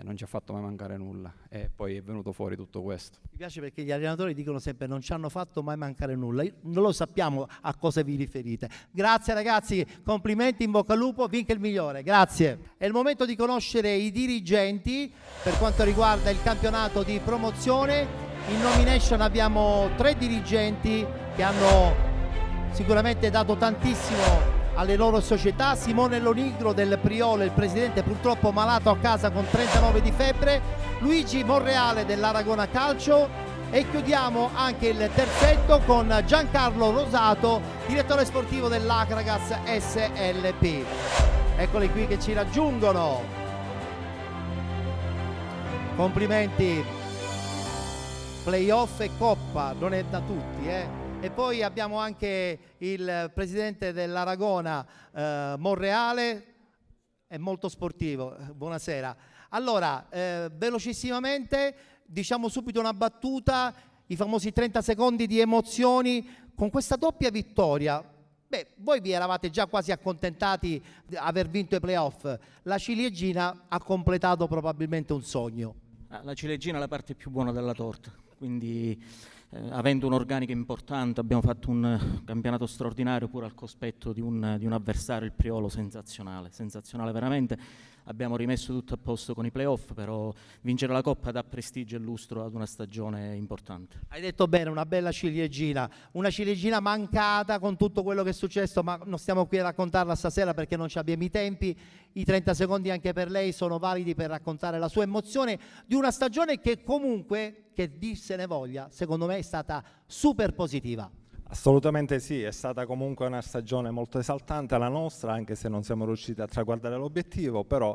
non ci ha fatto mai mancare nulla e poi è venuto fuori tutto questo. Mi piace perché gli allenatori dicono sempre non ci hanno fatto mai mancare nulla. Non lo sappiamo a cosa vi riferite. Grazie ragazzi, complimenti, in bocca al lupo, vinca il migliore, grazie. È il momento di conoscere i dirigenti per quanto riguarda il campionato di promozione. In nomination abbiamo 3 dirigenti che hanno sicuramente dato tantissimo alle loro società. Simone Lonigro del Priolo, il presidente, purtroppo malato a casa con 39 di febbre, Luigi Monreale dell'Aragona Calcio, e chiudiamo anche il terzetto con Giancarlo Rosato, direttore sportivo dell'Acragas SLP. Eccoli qui che ci raggiungono. Complimenti. Playoff e Coppa non è da tutti, E poi abbiamo anche il presidente dell'Aragona, Monreale, è molto sportivo. Buonasera. Allora, velocissimamente, diciamo subito una battuta, i famosi 30 secondi di emozioni con questa doppia vittoria. Beh, voi vi eravate già quasi accontentati di aver vinto i playoff. La ciliegina ha completato probabilmente un sogno. La ciliegina è la parte più buona della torta, quindi avendo un organico importante abbiamo fatto un campionato straordinario pure al cospetto di un avversario, il Priolo, sensazionale veramente. Abbiamo rimesso tutto a posto con i playoff, però vincere la Coppa dà prestigio e lustro ad una stagione importante. Hai detto bene, una bella ciliegina, una ciliegina mancata con tutto quello che è successo, ma non stiamo qui a raccontarla stasera perché non ci abbiamo i tempi. I 30 secondi anche per lei sono validi per raccontare la sua emozione di una stagione che comunque, che dir se ne voglia, secondo me è stata super positiva. Assolutamente sì, è stata comunque una stagione molto esaltante la nostra, anche se non siamo riusciti a traguardare l'obiettivo, però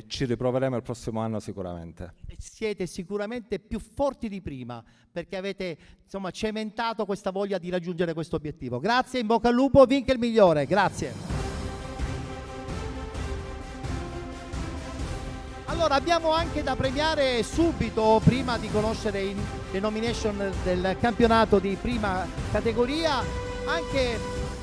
ci riproveremo il prossimo anno sicuramente. Siete sicuramente più forti di prima perché avete cementato questa voglia di raggiungere questo obiettivo. Grazie, in bocca al lupo, vinca il migliore, grazie. Allora, abbiamo anche da premiare subito, prima di conoscere le nomination del campionato di prima categoria, anche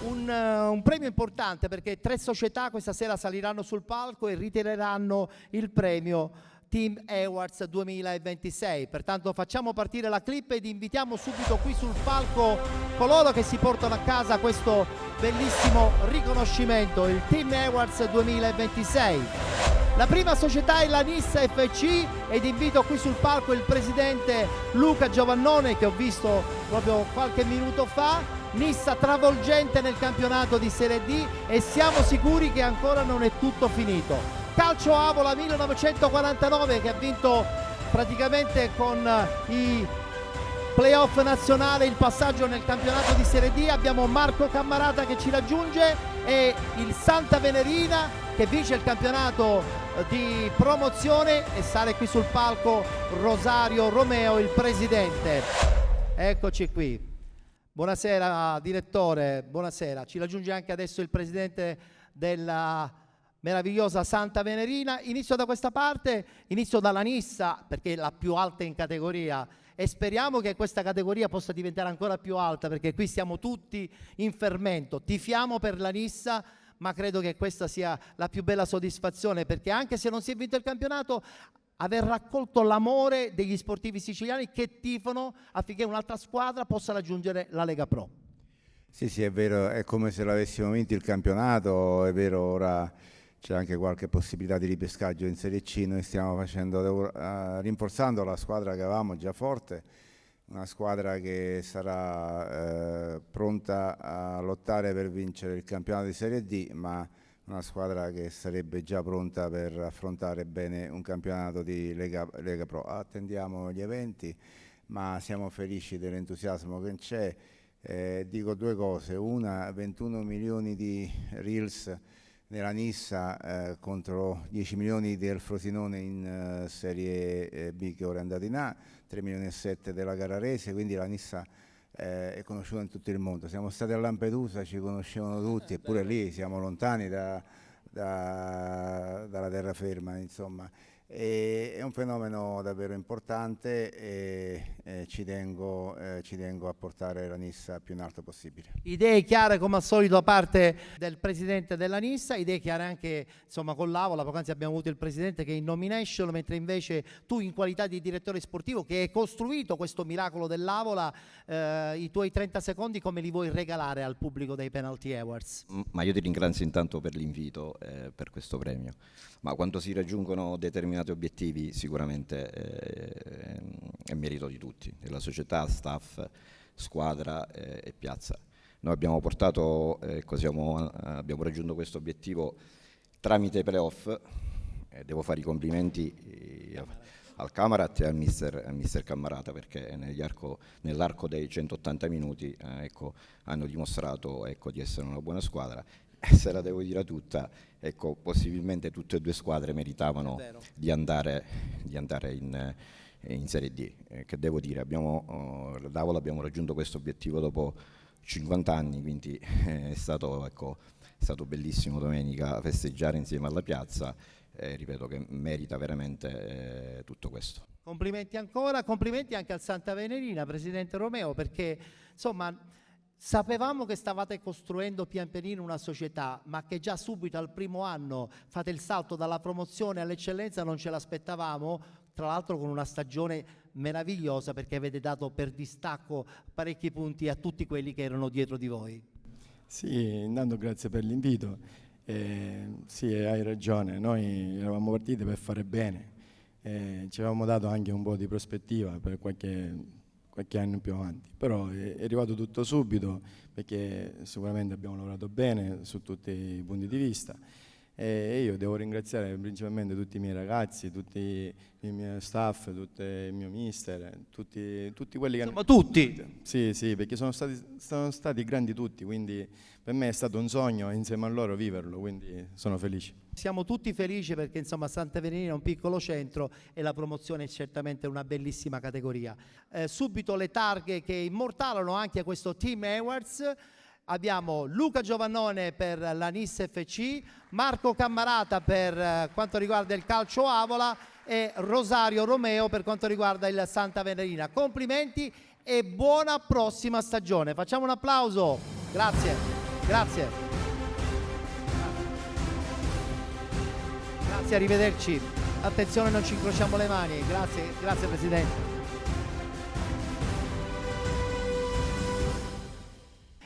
un premio importante perché 3 società questa sera saliranno sul palco e ritireranno il premio Team Awards 2026. Pertanto facciamo partire la clip ed invitiamo subito qui sul palco coloro che si portano a casa questo bellissimo riconoscimento, il Team Awards 2026. La prima società è la Nissa FC ed invito qui sul palco il presidente Luca Giovannone, che ho visto proprio qualche minuto fa. Nissa travolgente nel campionato di Serie D e siamo sicuri che ancora non è tutto finito. Calcio Avola 1949 che ha vinto praticamente con i playoff nazionale il passaggio nel campionato di Serie D. Abbiamo Marco Cammarata che ci raggiunge e il Santa Venerina che vince il campionato di promozione, e sale qui sul palco Rosario Romeo, il presidente. Eccoci qui. Buonasera direttore, buonasera. Ci raggiunge anche adesso il presidente della meravigliosa Santa Venerina. Inizio da questa parte, inizio dalla Nissa perché è la più alta in categoria e speriamo che questa categoria possa diventare ancora più alta perché qui siamo tutti in fermento. Tifiamo per la Nissa, ma credo che questa sia la più bella soddisfazione perché anche se non si è vinto il campionato, aver raccolto l'amore degli sportivi siciliani che tifano affinché un'altra squadra possa raggiungere la Lega Pro. Sì, è vero, è come se l'avessimo vinto il campionato, è vero, ora c'è anche qualche possibilità di ripescaggio in Serie C, noi stiamo rinforzando la squadra che avevamo già forte, una squadra che sarà pronta a lottare per vincere il campionato di Serie D, ma una squadra che sarebbe già pronta per affrontare bene un campionato di Lega Pro. Attendiamo gli eventi, ma siamo felici dell'entusiasmo che c'è. Dico 2 cose, una, 21 milioni di Reels nella Nissa contro 10 milioni del Frosinone in Serie B che ora è andato in A, 3 milioni e 7 della Carrarese, quindi la Nissa è conosciuta in tutto il mondo. Siamo stati a Lampedusa, ci conoscevano tutti, eppure lì siamo lontani dalla terraferma, insomma. È un fenomeno davvero importante e ci tengo a portare la Nissa più in alto possibile. Idee chiare come al solito da parte del presidente della Nissa, idee chiare anche insomma con l'Avola. Poc'anzi abbiamo avuto il presidente che è in nomination, mentre invece tu in qualità di direttore sportivo che hai costruito questo miracolo dell'Avola, i tuoi 30 secondi come li vuoi regalare al pubblico dei Penalty Awards? Ma io ti ringrazio intanto per l'invito, per questo premio. Ma quando si raggiungono determinati obiettivi sicuramente è merito di tutti, della società, staff, squadra e piazza. Noi abbiamo portato, abbiamo raggiunto questo obiettivo tramite i playoff. Devo fare i complimenti al Camarat e al mister Cammarata, perché nell'arco dei 180 minuti hanno dimostrato di essere una buona squadra. Se la devo dire tutta, possibilmente tutte e due squadre meritavano di andare in Serie D. Che devo dire, l'Avola abbiamo raggiunto questo obiettivo dopo 50 anni, quindi è stato bellissimo domenica festeggiare insieme alla piazza. Ripeto che merita veramente tutto questo. Complimenti ancora, complimenti anche al Santa Venerina, presidente Romeo, perché insomma sapevamo che stavate costruendo pian pianino una società, ma che già subito al primo anno fate il salto dalla promozione all'eccellenza non ce l'aspettavamo, tra l'altro con una stagione meravigliosa, perché avete dato per distacco parecchi punti a tutti quelli che erano dietro di voi. Sì, intanto grazie per l'invito. Sì, hai ragione, noi eravamo partiti per fare bene, ci avevamo dato anche un po' di prospettiva per qualche anno più avanti, però è arrivato tutto subito, perché sicuramente abbiamo lavorato bene su tutti i punti di vista, e io devo ringraziare principalmente tutti i miei ragazzi, tutti il mio staff, tutto il mio mister, tutti quelli che hanno... tutti? Sì, perché sono stati grandi tutti, quindi per me è stato un sogno insieme a loro viverlo, quindi sono felice. Siamo tutti felici perché insomma Santa Venerina è un piccolo centro e la promozione è certamente una bellissima categoria. Subito le targhe che immortalano anche questo Team Awards. Abbiamo Luca Giovannone per la NIS FC, Marco Cammarata per quanto riguarda il calcio Avola e Rosario Romeo per quanto riguarda il Santa Venerina. Complimenti e buona prossima stagione. Facciamo un applauso. Grazie. Grazie, arrivederci. Attenzione, non ci incrociamo le mani. Grazie Presidente.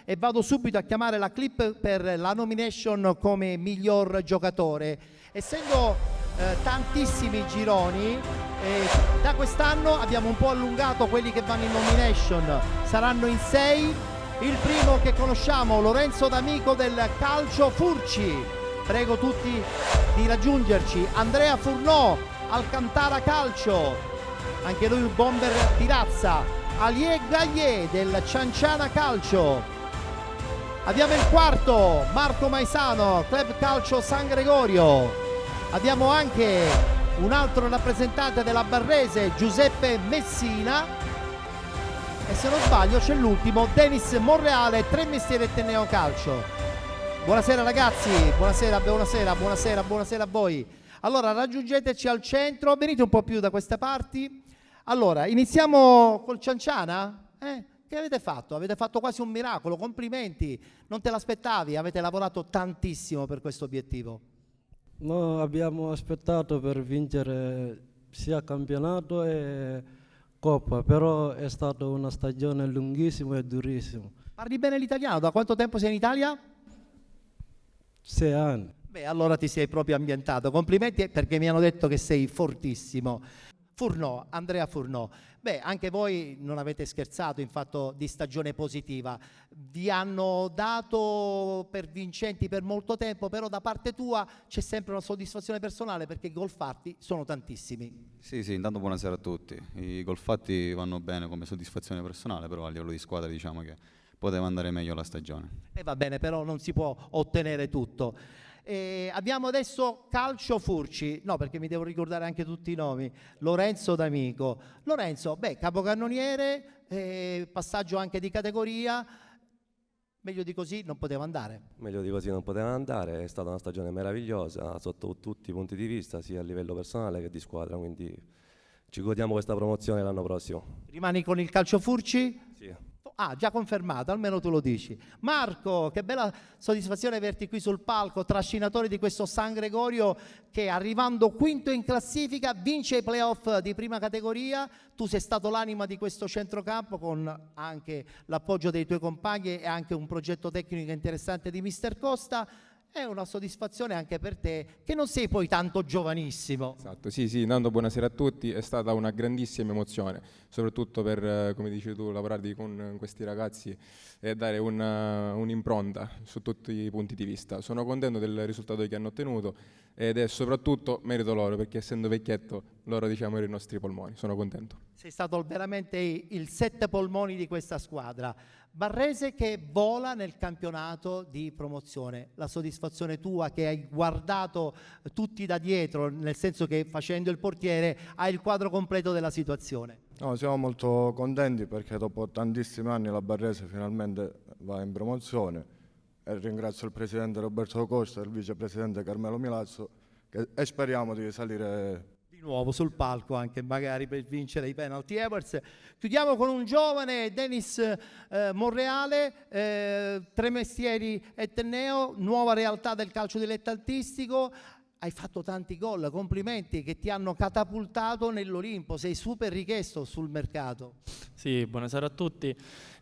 E vado subito a chiamare la clip per la nomination come miglior giocatore. Essendo tantissimi gironi, da quest'anno abbiamo un po' allungato quelli che vanno in nomination. Saranno in 6. Il primo che conosciamo, Lorenzo D'Amico del Calcio Furci. Prego tutti di raggiungerci. Andrea Furnò, Alcantara Calcio, anche lui un bomber di razza. Alié Gaglier del Cianciana Calcio. Abbiamo il quarto, Marco Maisano, Club Calcio San Gregorio. Abbiamo anche un altro rappresentante della Barrese, Giuseppe Messina. E se non sbaglio c'è l'ultimo, Denis Monreale, Tre Mestieri e Teneo Calcio. Buonasera ragazzi, buonasera a voi. Allora raggiungeteci al centro, venite un po' più da queste parti. Allora, iniziamo col Cianciana? Che avete fatto? Avete fatto quasi un miracolo, complimenti. Non te l'aspettavi, avete lavorato tantissimo per questo obiettivo. No, abbiamo aspettato per vincere sia campionato e Coppa, però è stata una stagione lunghissima e durissima. Parli bene l'italiano, da quanto tempo sei in Italia? 6 anni. Beh, allora ti sei proprio ambientato. Complimenti perché mi hanno detto che sei fortissimo. Furnò, Andrea Furnò. Beh, anche voi non avete scherzato in fatto di stagione positiva. Vi hanno dato per vincenti per molto tempo, però da parte tua c'è sempre una soddisfazione personale perché i gol fatti sono tantissimi. Sì, intanto buonasera a tutti. I gol fatti vanno bene come soddisfazione personale, però a livello di squadra diciamo che poteva andare meglio la stagione. E va bene, però non si può ottenere tutto. Abbiamo adesso Calcio Furci, no perché mi devo ricordare anche tutti i nomi. Lorenzo D'Amico. Lorenzo, capocannoniere, passaggio anche di categoria. Meglio di così non poteva andare. Meglio di così non poteva andare, è stata una stagione meravigliosa sotto tutti i punti di vista, sia a livello personale che di squadra, quindi ci godiamo questa promozione l'anno prossimo. Rimani con il Calcio Furci? Sì. Ah, già confermato, almeno tu lo dici. Marco, che bella soddisfazione averti qui sul palco, trascinatore di questo San Gregorio che arrivando quinto in classifica vince i playoff di prima categoria. Tu sei stato l'anima di questo centrocampo con anche l'appoggio dei tuoi compagni e anche un progetto tecnico interessante di Mister Costa. È una soddisfazione anche per te, che non sei poi tanto giovanissimo. Esatto, sì, Nando, buonasera a tutti. È stata una grandissima emozione, soprattutto per, come dici tu, lavorare con questi ragazzi e dare un'impronta su tutti i punti di vista. Sono contento del risultato che hanno ottenuto ed è soprattutto merito loro, perché essendo vecchietto, loro diciamo erano i nostri polmoni. Sono contento. Sei stato veramente il 7 polmoni di questa squadra. Barrese che vola nel campionato di promozione, la soddisfazione tua che hai guardato tutti da dietro, nel senso che facendo il portiere hai il quadro completo della situazione. No, siamo molto contenti perché dopo tantissimi anni la Barrese finalmente va in promozione e ringrazio il presidente Roberto Costa e il vicepresidente Carmelo Milazzo e speriamo di salire di nuovo sul palco anche magari per vincere i penalty awards. Chiudiamo con un giovane Denis Monreale, Tremestieri Etneo, nuova realtà del calcio dilettantistico. Hai fatto tanti gol, complimenti, che ti hanno catapultato nell'Olimpo, sei super richiesto sul mercato. Sì, buonasera a tutti.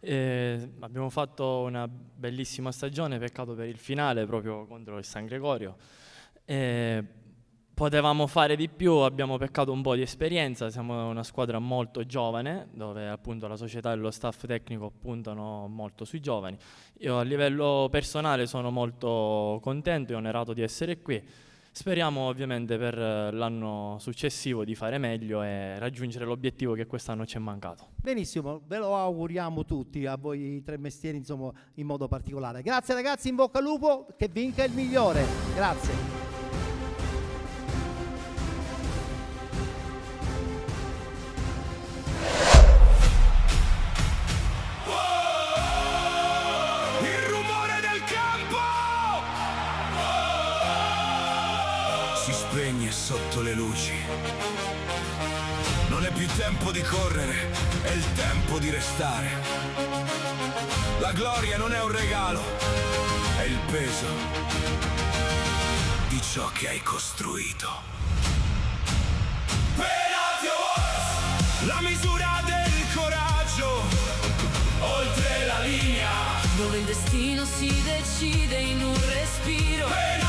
Abbiamo fatto una bellissima stagione, peccato per il finale proprio contro il San Gregorio. Potevamo fare di più, abbiamo peccato un po' di esperienza, siamo una squadra molto giovane, dove appunto la società e lo staff tecnico puntano molto sui giovani. Io a livello personale sono molto contento e onerato di essere qui. Speriamo ovviamente per l'anno successivo di fare meglio e raggiungere l'obiettivo che quest'anno ci è mancato. Benissimo, ve lo auguriamo tutti, a voi tre mestieri insomma in modo particolare. Grazie ragazzi, in bocca al lupo, che vinca il migliore. Grazie. Spegne sotto le luci. Non è più tempo di correre, è il tempo di restare. La gloria non è un regalo, è il peso di ciò che hai costruito. Penalty Awards, la misura del coraggio, oltre la linea, dove il destino si decide in un respiro.